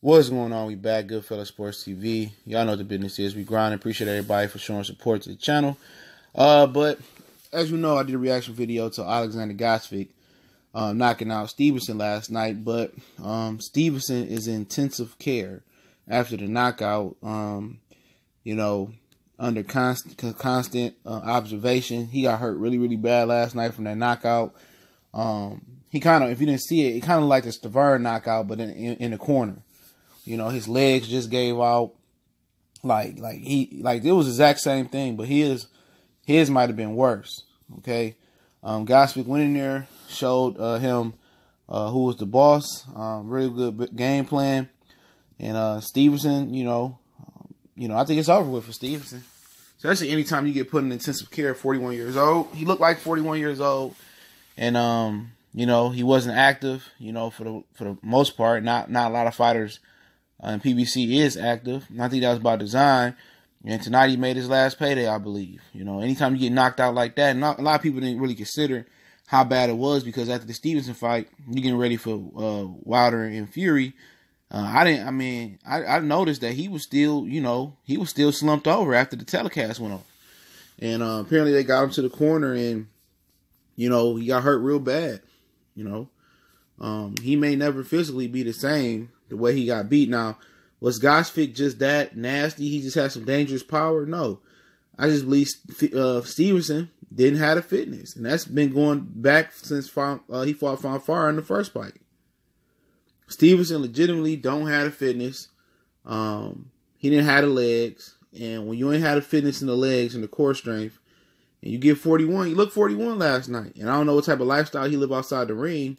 What's going on? We back, Goodfellas Sports TV. Y'all know what the business is. We grind. Appreciate everybody for showing support to the channel. But as you know, I did a reaction video to Oleksandr Gvozdyk knocking out Stevenson last night. But Stevenson is in intensive care after the knockout. Under constant observation. He got hurt really bad last night from that knockout. He kind of, if you didn't see it, kind of like the Stevenson knockout, but in the corner. You know, his legs just gave out. Like it was the exact same thing, but his might have been worse. Okay, Gvozdyk went in there, showed him who was the boss. Really good game plan, and Stevenson, I think it's over with for Stevenson. Especially anytime you get put in intensive care at 41 years old. He looked like 41 years old, and he wasn't active. For the most part, not a lot of fighters. And PBC is active. And I think that was by design. And tonight he made his last payday, I believe. Anytime you get knocked out like that, and a lot of people didn't really consider how bad it was because after the Stevenson fight, you're getting ready for Wilder and Fury. I noticed that he was still slumped over after the telecast went off. And apparently they got him to the corner and, he got hurt real bad. He may never physically be the same the way he got beat. Now, was Gvozdyk just that nasty? He just had some dangerous power? No. I just believe Stevenson didn't have the fitness. And that's been going back since he fought Fanfare in the first fight. Stevenson legitimately don't have the fitness. He didn't have the legs. And when you ain't had the fitness in the legs and the core strength, and you get 41, you looked 41 last night. And I don't know what type of lifestyle he lived outside the ring,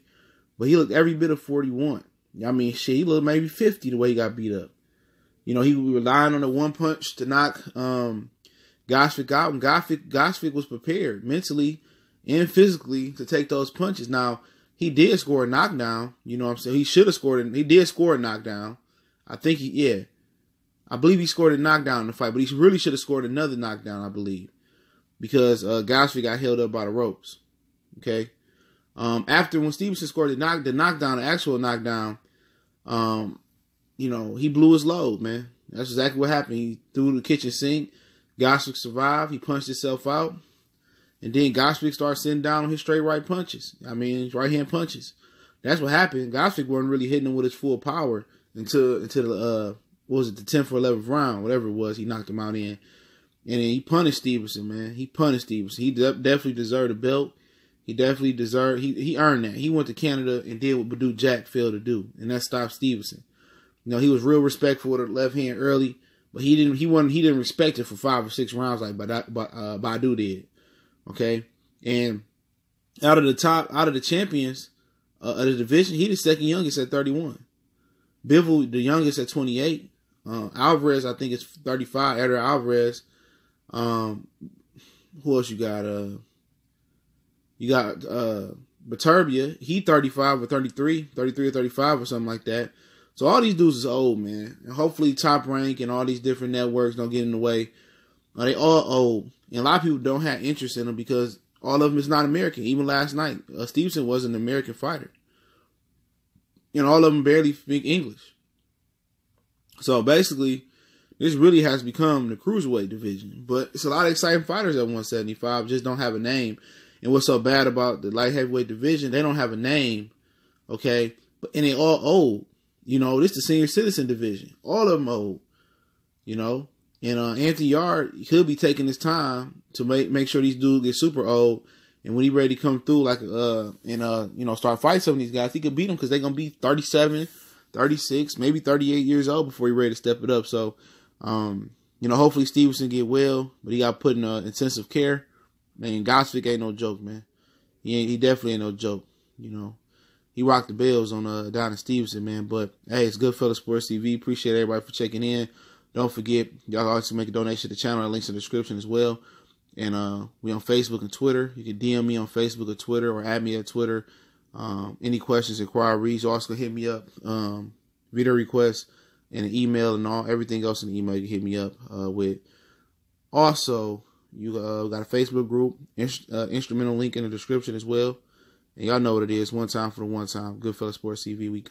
but he looked every bit of 41. He looked maybe 50 the way he got beat up. He was relying on the one punch to knock Gvozdyk out, and Gvozdyk was prepared mentally and physically to take those punches. Now, he did score a knockdown. He should have scored. He did score a knockdown. I believe he scored a knockdown in the fight, but he really should have scored another knockdown, I believe, because Gvozdyk got held up by the ropes. Okay. When Stevenson scored the knockdown, the actual knockdown, he blew his load, man. That's exactly what happened. He threw the kitchen sink. Gvozdyk survived. He punched himself out. And then Gvozdyk started sitting down on his straight right punches. His right hand punches. That's what happened. Gvozdyk wasn't really hitting him with his full power until the 10th or 11th round, whatever it was. He knocked him out in. And then he punished Stevenson, man. He punished Stevenson. He definitely deserved a belt. He definitely deserved. He earned that. He went to Canada and did what Badu Jack failed to do, and that stopped Stevenson. He was real respectful with the left hand early, but he didn't respect it for 5 or 6 rounds like Badu did. Okay, and out of the champions of the division, he the second youngest at 31. Bivol the youngest at 28. Alvarez I think is 35. Eder Alvarez. Who else you got? You got Baturbia, he 35 or 33 or 35 or something like that. So all these dudes is old, man. And hopefully Top Rank and all these different networks don't get in the way. They all old. And a lot of people don't have interest in them because all of them is not American. Even last night, Stevenson was an American fighter. All of them barely speak English. So basically, this really has become the cruiserweight division. But it's a lot of exciting fighters at 175, just don't have a name. And what's so bad about the light heavyweight division, they don't have a name, okay? And they all old. This is the senior citizen division. All of them old, And Anthony Yard, he'll be taking his time to make sure these dudes get super old. And when he's ready to come through, start fighting some of these guys, he could beat them because they're going to be 37, 36, maybe 38 years old before he's ready to step it up. So, hopefully Stevenson get well, but he got put in intensive care. Man, Gvozdyk ain't no joke, man. He definitely ain't no joke. He rocked the bells on Adonis Stevenson, man. But hey, it's Goodfellas Sports TV. Appreciate everybody for checking in. Don't forget, y'all also make a donation to the channel. The links in the description as well. And we on Facebook and Twitter. You can DM me on Facebook or Twitter, or add me at Twitter. Any questions, inquiries, also hit me up. Video requests and an email and everything else in the email you can hit me up with. Also, you got a Facebook group, instrumental link in the description as well. And y'all know what it is. One time for the one time. Goodfellas Sports TV. We go.